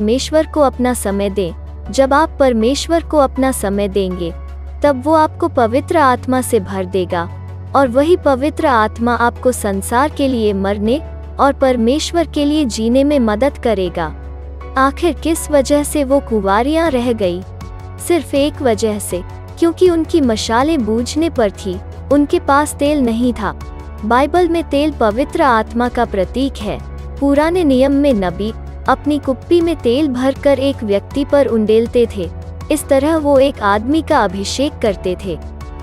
परमेश्वर को अपना समय दें। जब आप परमेश्वर को अपना समय देंगे तब वो आपको पवित्र आत्मा से भर देगा और वही पवित्र आत्मा आपको संसार के लिए मरने और परमेश्वर के लिए जीने में मदद करेगा। आखिर किस वजह से वो कुंवारियां रह गई? सिर्फ एक वजह से, क्योंकि उनकी मशालें बूझने पर थी, उनके पास तेल नहीं था। बाइबल में तेल पवित्र आत्मा का प्रतीक है। पुराने नियम में नबी अपनी कुप्पी में तेल भरकर एक व्यक्ति पर उंडेलते थे। इस तरह वो एक आदमी का अभिषेक करते थे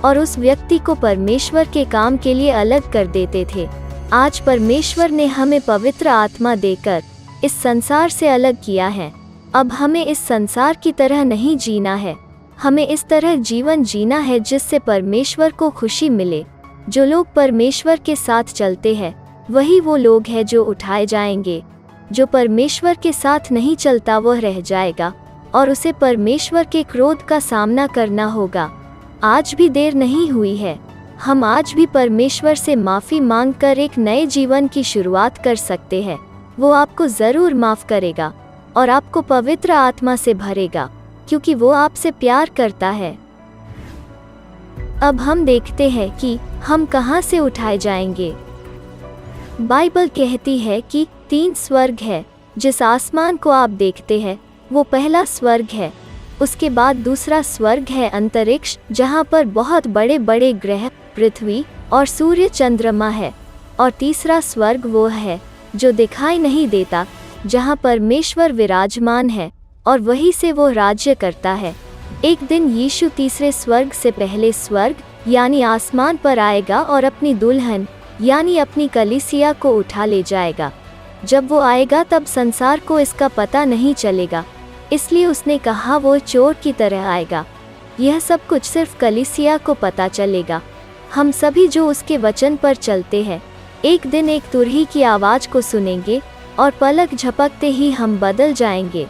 और उस व्यक्ति को परमेश्वर के काम के लिए अलग कर देते थे। आज परमेश्वर ने हमें पवित्र आत्मा देकर इस संसार से अलग किया है। अब हमें इस संसार की तरह नहीं जीना है, हमें इस तरह जीवन जीना है जिससे परमेश्वर को खुशी मिले। जो लोग परमेश्वर के साथ चलते हैं वही वो लोग हैं जो उठाए जाएंगे। जो परमेश्वर के साथ नहीं चलता वह रह जाएगा और उसे परमेश्वर के क्रोध का सामना करना होगा। आज भी देर नहीं हुई है, हम आज भी परमेश्वर से माफ़ी मांगकर एक नए जीवन की शुरुआत कर सकते हैं। वो आपको ज़रूर माफ़ करेगा और आपको पवित्र आत्मा से भरेगा, क्योंकि वो आपसे प्यार करता है। अब हम देखते हैं कि हम कहाँ से उठाए जाएंगे। बाइबल कहती है कि 3 स्वर्ग है। जिस आसमान को आप देखते हैं वो पहला स्वर्ग है, उसके बाद दूसरा स्वर्ग है अंतरिक्ष, जहाँ पर बहुत बड़े बड़े ग्रह, पृथ्वी और सूर्य चंद्रमा है, और तीसरा स्वर्ग वो है जो दिखाई नहीं देता, जहाँ परमेश्वर विराजमान है और वहीं से वो राज्य करता है। एक दिन यीशु तीसरे स्वर्ग से पहले स्वर्ग यानी आसमान पर आएगा और अपनी दुल्हन यानी अपनी कलीसिया को उठा ले जाएगा। जब वो आएगा तब संसार को इसका पता नहीं चलेगा, इसलिए उसने कहा वो चोर की तरह आएगा। यह सब कुछ सिर्फ कलीसिया को पता चलेगा। हम सभी जो उसके वचन पर चलते हैं एक दिन एक तुरही की आवाज़ को सुनेंगे और पलक झपकते ही हम बदल जाएंगे।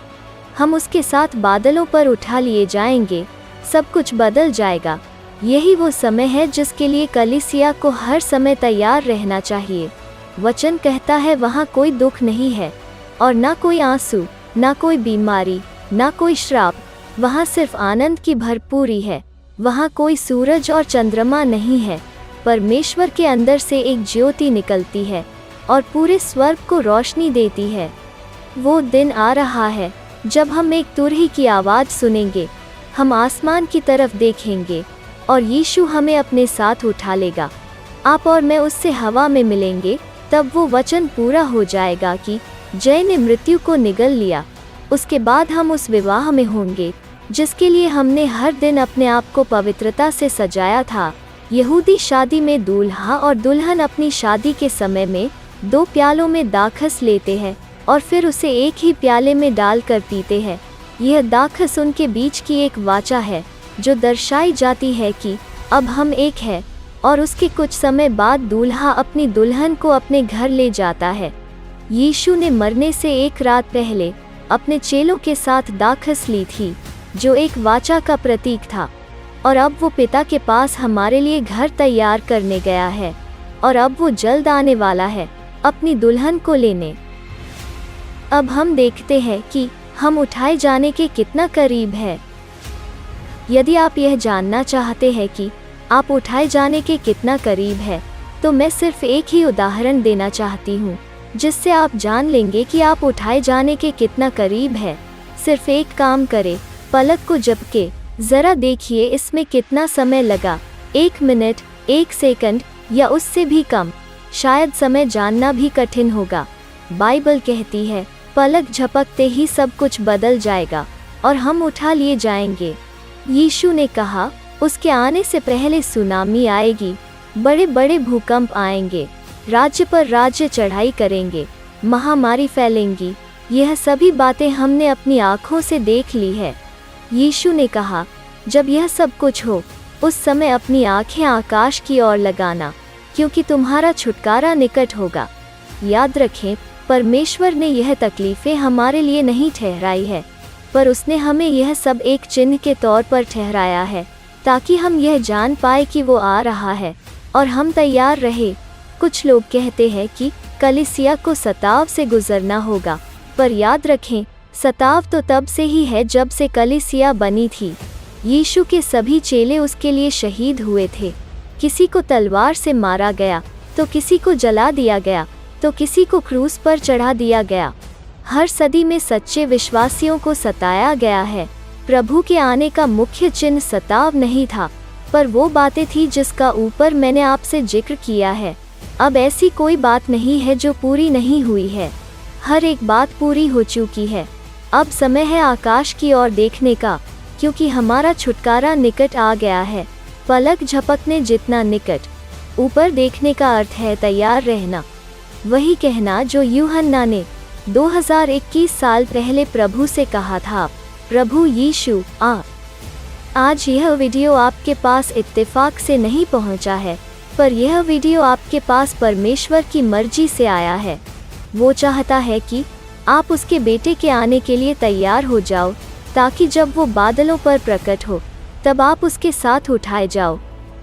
हम उसके साथ बादलों पर उठा लिए जाएंगे, सब कुछ बदल जाएगा। यही वो समय है जिसके लिए कलीसिया को हर समय तैयार रहना चाहिए। वचन कहता है वहाँ कोई दुख नहीं है और ना कोई आंसू, ना कोई बीमारी, ना कोई श्राप, वहाँ सिर्फ आनंद की भरपूरी है। वहाँ कोई सूरज और चंद्रमा नहीं है। परमेश्वर के अंदर से एक ज्योति निकलती है और पूरे स्वर्ग को रोशनी देती है। वो दिन आ रहा है जब हम एक तुरही की आवाज़ सुनेंगे, हम आसमान की तरफ देखेंगे और यीशु हमें अपने साथ उठा लेगा। आप और मैं उससे हवा में मिलेंगे। तब वो वचन पूरा हो जाएगा कि जय ने मृत्यु को निगल लिया। उसके बाद हम उस विवाह में होंगे जिसके लिए हमने हर दिन अपने आप को पवित्रता से सजाया था। यहूदी शादी में दूल्हा और दुल्हन अपनी शादी के समय में 2 प्यालों में दाखस लेते हैं और फिर उसे एक ही प्याले में डालकर पीते हैं। यह दाखस उनके बीच की एक वाचा है जो दर्शाई जाती है कि अब हम एक हैं। और उसके कुछ समय बाद दूल्हा अपनी दुल्हन को अपने घर ले जाता है। यीशु ने मरने से एक रात पहले अपने चेलों के साथ दाखस ली थी जो एक वाचा का प्रतीक था, और अब वो पिता के पास हमारे लिए घर तैयार करने गया है और अब वो जल्द आने वाला है अपनी दुल्हन को लेने। अब हम देखते हैं कि हम उठाए जाने के कितना करीब है। यदि आप यह जानना चाहते हैं कि आप उठाए जाने के कितना करीब है, तो मैं सिर्फ एक ही उदाहरण देना चाहती हूँ जिससे आप जान लेंगे कि आप उठाए जाने के कितना करीब है। सिर्फ एक काम करें, पलक को झपके ज़रा देखिए इसमें कितना समय लगा। 1 मिनट, 1 सेकंड या उससे भी कम। शायद समय जानना भी कठिन होगा। बाइबल कहती है पलक झपकते ही सब कुछ बदल जाएगा और हम उठा लिए जाएंगे। यीशु ने कहा उसके आने से पहले सुनामी आएगी, बड़े बड़े भूकंप आएंगे, राज्य पर राज्य चढ़ाई करेंगे, महामारी फैलेंगी। यह सभी बातें हमने अपनी आँखों से देख ली है। यीशु ने कहा जब यह सब कुछ हो उस समय अपनी आँखें आकाश की ओर लगाना, क्योंकि तुम्हारा छुटकारा निकट होगा। याद रखें, परमेश्वर ने यह तकलीफ़ें हमारे लिए नहीं ठहराई है, पर उसने हमें यह सब एक चिन्ह के तौर पर ठहराया है ताकि हम यह जान पाए कि वो आ रहा है और हम तैयार रहे। कुछ लोग कहते हैं कि कलीसिया को सताव से गुजरना होगा, पर याद रखें सताव तो तब से ही है जब से कलीसिया बनी थी। यीशु के सभी चेले उसके लिए शहीद हुए थे। किसी को तलवार से मारा गया, तो किसी को जला दिया गया, तो किसी को क्रूस पर चढ़ा दिया गया। हर सदी में सच्चे विश्वासियों को सताया गया है। प्रभु के आने का मुख्य चिन्ह सताव नहीं था, पर वो बातें थी जिसका ऊपर मैंने आपसे जिक्र किया है। अब ऐसी कोई बात नहीं है जो पूरी नहीं हुई है। हर एक बात पूरी हो चुकी है। अब समय है आकाश की ओर देखने का, क्योंकि हमारा छुटकारा निकट आ गया है। पलक झपकने जितना निकट। ऊपर देखने का अर्थ है तैयार रहना। वही कहना जो यूहन्ना ने 2021 साल पहले प्रभु से कहा था, प्रभु यीशु आज यह वीडियो आपके पास इत्तेफाक से नहीं पहुंचा है, पर यह वीडियो आपके पास परमेश्वर की मर्जी से आया है। वो चाहता है कि आप उसके बेटे के आने के लिए तैयार हो जाओ, ताकि जब वो बादलों पर प्रकट हो तब आप उसके साथ उठाए जाओ।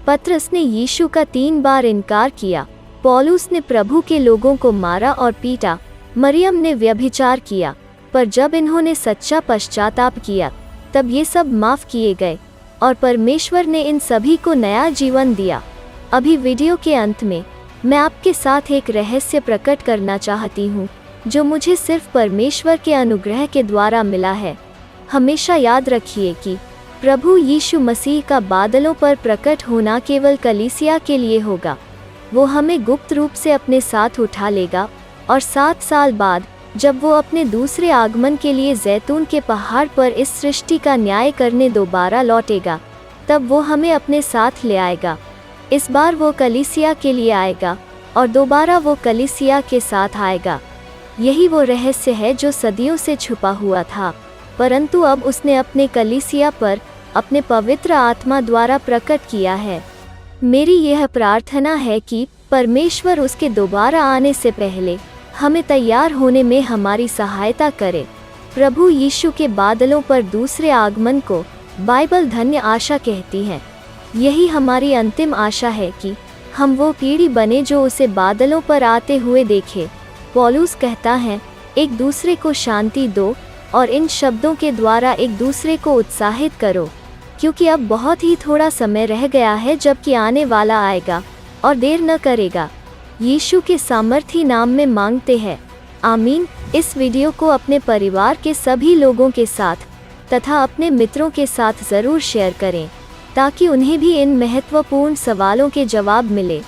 पतरस ने यीशु का 3 बार इनकार किया। पौलुस ने प्रभु के लोगों को मारा और पीटा। मरियम ने व्यभिचार किया, पर जब इन्होंने सच्चा पश्चाताप किया तब ये सब माफ किए गए और परमेश्वर ने इन सभी को नया जीवन दिया। अभी वीडियो के अंत में मैं आपके साथ एक रहस्य प्रकट करना चाहती हूँ, जो मुझे सिर्फ परमेश्वर के अनुग्रह के द्वारा मिला है। हमेशा याद रखिए कि प्रभु यीशु मसीह का बादलों पर प्रकट होना केवल कलीसिया के लिए होगा। वो हमें गुप्त रूप से अपने साथ उठा लेगा और 7 साल बाद जब वो अपने दूसरे आगमन के लिए जैतून के पहाड़ पर इस सृष्टि का न्याय करने दोबारा लौटेगा, तब वो हमें अपने साथ ले आएगा। इस बार वो कलीसिया के लिए आएगा और दोबारा वो कलीसिया के साथ आएगा। यही वो रहस्य है जो सदियों से छुपा हुआ था, परंतु अब उसने अपने कलीसिया पर अपने पवित्र आत्मा द्वारा प्रकट किया है। मेरी यह प्रार्थना है कि परमेश्वर उसके दोबारा आने से पहले हमें तैयार होने में हमारी सहायता करे। प्रभु यीशु के बादलों पर दूसरे आगमन को बाइबल धन्य आशा कहती है। यही हमारी अंतिम आशा है कि हम वो पीढ़ी बने जो उसे बादलों पर आते हुए देखे। पौलुस कहता है, एक दूसरे को शांति दो और इन शब्दों के द्वारा एक दूसरे को उत्साहित करो, क्योंकि अब बहुत ही थोड़ा समय रह गया है जबकि आने वाला आएगा और देर न करेगा। यीशु के सामर्थी नाम में मांगते हैं, आमीन। इस वीडियो को अपने परिवार के सभी लोगों के साथ तथा अपने मित्रों के साथ ज़रूर शेयर करें, ताकि उन्हें भी इन महत्वपूर्ण सवालों के जवाब मिले।